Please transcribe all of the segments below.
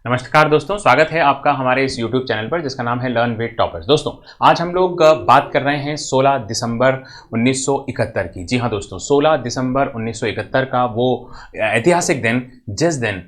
नमस्कार दोस्तों, स्वागत है आपका हमारे इस YouTube चैनल पर जिसका नाम है लर्न विद टॉपर्स। दोस्तों, आज हम लोग बात कर रहे हैं 16 दिसंबर 1971 की। जी हाँ दोस्तों, 16 दिसंबर 1971 का वो ऐतिहासिक दिन जिस दिन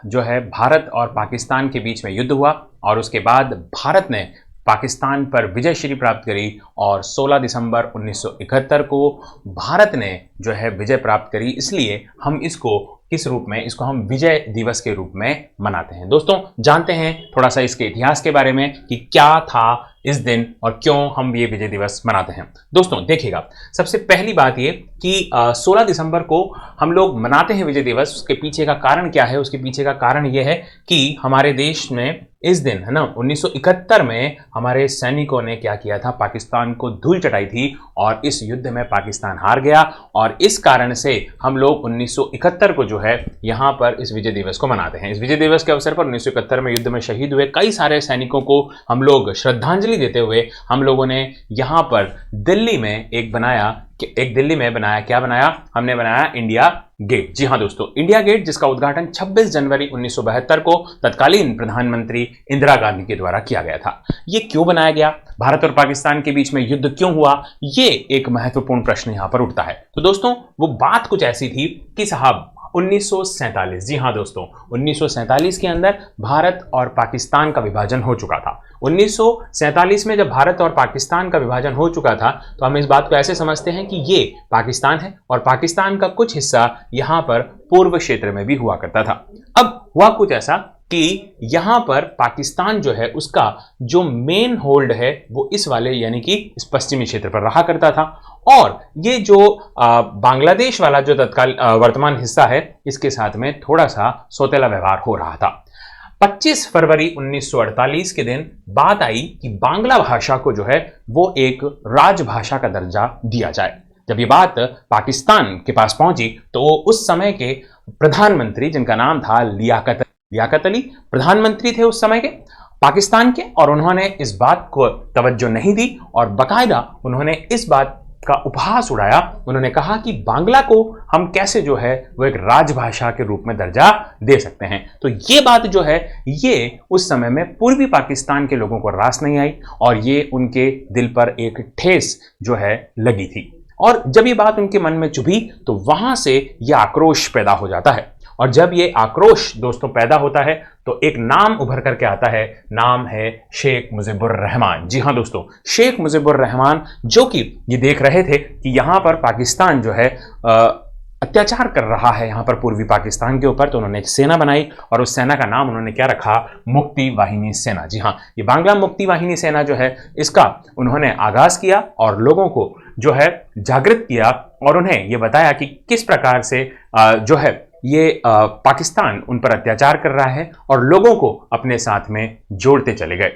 जो है भारत और पाकिस्तान के बीच में युद्ध हुआ और उसके बाद भारत ने पाकिस्तान पर विजय श्री प्राप्त करी और 16 दिसंबर 1971 को भारत ने जो है विजय प्राप्त करी। इसलिए हम इसको किस रूप में, इसको हम विजय दिवस के रूप में मनाते हैं। दोस्तों, जानते हैं थोड़ा सा इसके इतिहास के बारे में कि क्या था इस दिन और क्यों हम ये विजय दिवस मनाते हैं। दोस्तों देखिएगा, सबसे पहली बात ये कि 16 दिसंबर को हम लोग मनाते हैं विजय दिवस। उसके पीछे का कारण क्या है? उसके पीछे का कारण ये है कि हमारे देश में इस दिन है ना 1971 में हमारे सैनिकों ने क्या किया था, पाकिस्तान को धूल चटाई थी और इस युद्ध में पाकिस्तान हार गया और इस कारण से हम लोग 1971 को जो है यहाँ पर इस विजय दिवस को मनाते हैं। इस विजय दिवस के अवसर पर 1971 में युद्ध में शहीद हुए कई सारे सैनिकों को हम लोग श्रद्धांजलि देते हुए हम लोगों ने यहाँ पर दिल्ली में क्या बनाया? हमने बनाया इंडिया गेट। जी हाँ दोस्तों, इंडिया गेट जिसका उद्घाटन 26 जनवरी 1972 को तत्कालीन प्रधानमंत्री इंदिरा गांधी के द्वारा किया गया था। ये क्यों बनाया गया? भारत और पाकिस्तान के बीच में युद्ध क्यों हुआ? ये एक महत्वपूर्ण प्रश्न यहां पर उठता है। तो दोस्तों, वो बात कुछ ऐसी थी कि साहब 1947, जी हाँ दोस्तों, 1947 के अंदर भारत और पाकिस्तान का विभाजन हो चुका था। 1947 में जब भारत और पाकिस्तान का विभाजन हो चुका था तो हम इस बात को ऐसे समझते हैं कि ये पाकिस्तान है और पाकिस्तान का कुछ हिस्सा यहाँ पर पूर्व क्षेत्र में भी हुआ करता था। अब हुआ कुछ ऐसा कि यहाँ पर पाकिस्तान जो है उसका जो मेन होल्ड है वो इस वाले यानी कि इस पश्चिमी क्षेत्र पर रहा करता था और ये जो बांग्लादेश वाला जो तत्काल वर्तमान हिस्सा है इसके साथ में थोड़ा सा सौतेला व्यवहार हो रहा था। 25 फरवरी 1948 के दिन बात आई कि बांग्ला भाषा को जो है वो एक राजभाषा का दर्जा दिया जाए। जब ये बात पाकिस्तान के पास पहुंची तो उस समय के प्रधानमंत्री, जिनका नाम था लियाकत अली, प्रधानमंत्री थे उस समय के पाकिस्तान के, और उन्होंने इस बात को तवज्जो नहीं दी और बाकायदा उन्होंने इस बात का उपहास उड़ाया। उन्होंने कहा कि बांग्ला को हम कैसे जो है वो एक राजभाषा के रूप में दर्जा दे सकते हैं। तो ये बात जो है ये उस समय में पूर्वी पाकिस्तान के लोगों को रास नहीं आई और ये उनके दिल पर एक ठेस जो है लगी थी और जब ये बात उनके मन में चुभी तो वहां से ये आक्रोश पैदा हो जाता है और जब ये आक्रोश दोस्तों पैदा होता है तो एक नाम उभर करके आता है, नाम है शेख मुजीबुर रहमान। जी हाँ दोस्तों, शेख मुजीबुर रहमान जो कि ये देख रहे थे कि यहाँ पर पाकिस्तान जो है अत्याचार कर रहा है यहाँ पर पूर्वी पाकिस्तान के ऊपर, तो उन्होंने एक सेना बनाई और उस सेना का नाम उन्होंने क्या रखा? मुक्ति वाहिनी सेना। जी हाँ, ये बांग्ला मुक्ति वाहिनी सेना जो है इसका उन्होंने आगाज किया और लोगों को जो है जागृत किया और उन्हें ये बताया कि किस प्रकार से जो है ये पाकिस्तान उन पर अत्याचार कर रहा है और लोगों को अपने साथ में जोड़ते चले गए।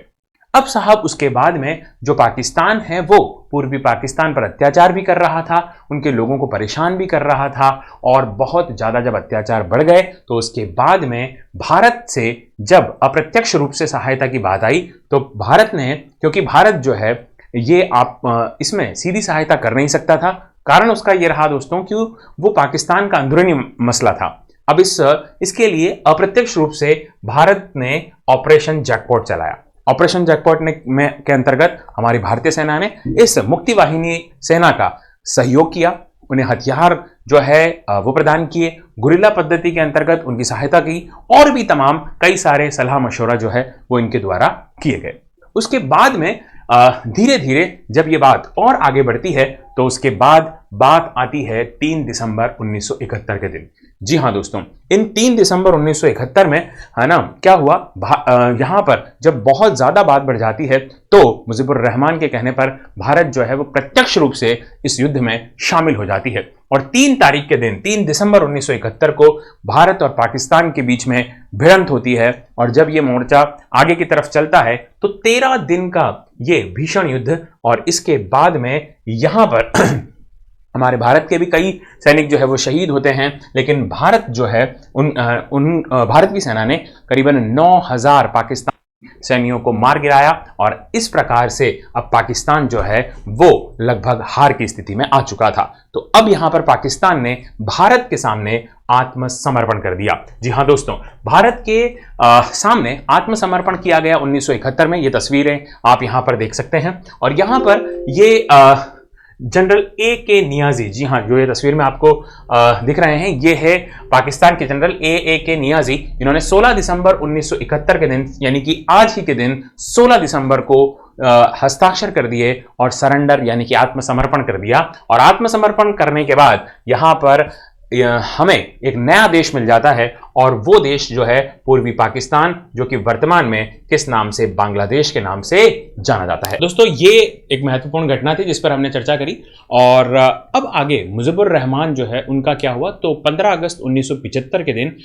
अब साहब उसके बाद में जो पाकिस्तान है वो पूर्वी पाकिस्तान पर अत्याचार भी कर रहा था, उनके लोगों को परेशान भी कर रहा था और बहुत ज़्यादा जब अत्याचार बढ़ गए तो उसके बाद में भारत से जब अप्रत्यक्ष रूप से सहायता की बात आई तो भारत ने, क्योंकि भारत जो है ये आप इसमें सीधी सहायता कर नहीं सकता था, कारण उसका ये रहा दोस्तों कि वो पाकिस्तान का अंदरूनी मसला था। अब इसके लिए अप्रत्यक्ष रूप से भारत ने ऑपरेशन जैकपॉट चलाया। ऑपरेशन जैकपॉट के अंतर्गत हमारी भारतीय सेना ने इस मुक्ति वाहिनी सेना का सहयोग किया, उन्हें हथियार जो है वो प्रदान किए, गुरिल्ला पद्धति के अंतर्गत उनकी सहायता की और भी तमाम कई सारे सलाह मशवरा जो है वो इनके द्वारा किए गए। उसके बाद में धीरे धीरे जब ये बात और आगे बढ़ती है तो उसके बाद बात आती है 3 दिसंबर 1971 के दिन। जी हाँ दोस्तों, इन 3 दिसंबर 1971 में है ना क्या हुआ, यहाँ पर जब बहुत ज़्यादा बात बढ़ जाती है तो मुजीबुर रहमान के कहने पर भारत जो है वो प्रत्यक्ष रूप से इस युद्ध में शामिल हो जाती है और 3 तारीख के दिन 3 दिसंबर 1971 को भारत और पाकिस्तान के बीच में भिड़ंत होती है और जब ये मोर्चा आगे की तरफ चलता है तो 13 दिन का ये भीषण युद्ध और इसके बाद में यहाँ पर हमारे भारत के भी कई सैनिक जो है वो शहीद होते हैं, लेकिन भारत जो है भारत की सेना ने करीबन 9000 पाकिस्तान सैनिकों को मार गिराया और इस प्रकार से अब पाकिस्तान जो है वो लगभग हार की स्थिति में आ चुका था। तो अब यहां पर पाकिस्तान ने भारत के सामने आत्मसमर्पण कर दिया। जी हां दोस्तों, भारत के सामने आत्मसमर्पण किया गया 1971 में। ये तस्वीरें आप यहां पर देख सकते हैं और यहां पर ये जनरल ए के नियाजी, जी हाँ, जो ये तस्वीर में आपको दिख रहे हैं, ये है पाकिस्तान के जनरल ए के नियाजी। इन्होंने 16 दिसंबर 1971 के दिन, यानी कि आज ही के दिन 16 दिसंबर को हस्ताक्षर कर दिए और सरेंडर यानी कि आत्मसमर्पण कर दिया। और आत्मसमर्पण करने के बाद यहां पर हमें एक नया देश मिल जाता है और वो देश जो है पूर्वी पाकिस्तान, जो कि वर्तमान में किस नाम से, बांग्लादेश के नाम से जाना जाता है। दोस्तों, ये एक महत्वपूर्ण घटना थी जिस पर हमने चर्चा करी। और अब आगे मुजीबुर रहमान जो है उनका क्या हुआ, तो 15 अगस्त 1975 के दिन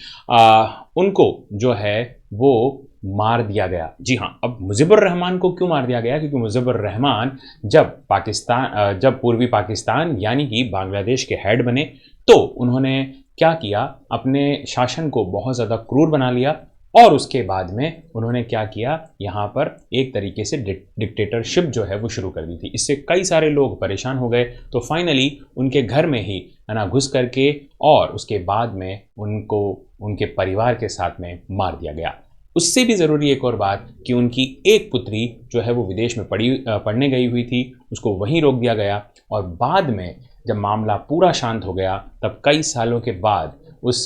उनको जो है वो मार दिया गया। जी हाँ, अब मुजीबुर रहमान को क्यों मार दिया गया, क्योंकि मुजीबुर रहमान जब पूर्वी पाकिस्तान यानी कि बांग्लादेश के हेड बने तो उन्होंने क्या किया, अपने शासन को बहुत ज़्यादा क्रूर बना लिया और उसके बाद में उन्होंने क्या किया, यहाँ पर एक तरीके से डिक्टेटरशिप जो है वो शुरू कर दी थी। इससे कई सारे लोग परेशान हो गए, तो फाइनली उनके घर में ही घुस करके और उसके बाद में उनको उनके परिवार के साथ में मार दिया गया। उससे भी ज़रूरी एक और बात कि उनकी एक पुत्री जो है वो विदेश में पढ़ने गई हुई थी, उसको वहीं रोक दिया गया। और बाद में जब मामला पूरा शांत हो गया तब कई सालों के बाद उस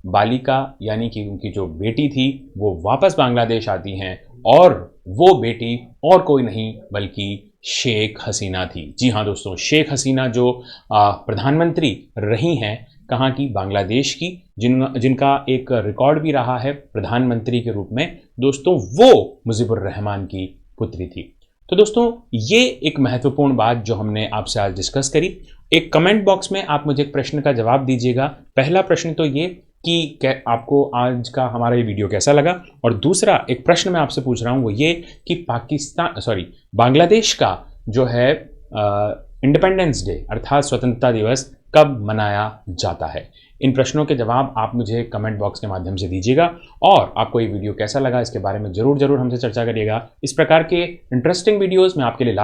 बालिका यानी कि उनकी जो बेटी थी वो वापस बांग्लादेश आती हैं और वो बेटी और कोई नहीं बल्कि शेख हसीना थी। जी हाँ दोस्तों, शेख हसीना जो प्रधानमंत्री रही हैं, कहाँ की, बांग्लादेश की, जिनका एक रिकॉर्ड भी रहा है प्रधानमंत्री के रूप में। दोस्तों, वो मुजीबुर रहमान की पुत्री थी। तो दोस्तों, ये एक महत्वपूर्ण बात जो हमने आपसे आज डिस्कस करी। एक कमेंट बॉक्स में आप मुझे एक प्रश्न का जवाब दीजिएगा। पहला प्रश्न तो ये कि आपको आज का हमारा ये वीडियो कैसा लगा, और दूसरा एक प्रश्न मैं आपसे पूछ रहा हूँ वो ये कि बांग्लादेश का जो है इंडिपेंडेंस डे अर्थात स्वतंत्रता दिवस कब मनाया जाता है। इन प्रश्नों के जवाब आप मुझे कमेंट बॉक्स के माध्यम से दीजिएगा और आपको ये वीडियो कैसा लगा इसके बारे में ज़रूर हमसे चर्चा करिएगा। इस प्रकार के इंटरेस्टिंग वीडियोस मैं आपके लिए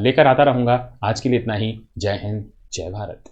लेकर आता रहूँगा। आज के लिए इतना ही। जय हिंद, जय भारत।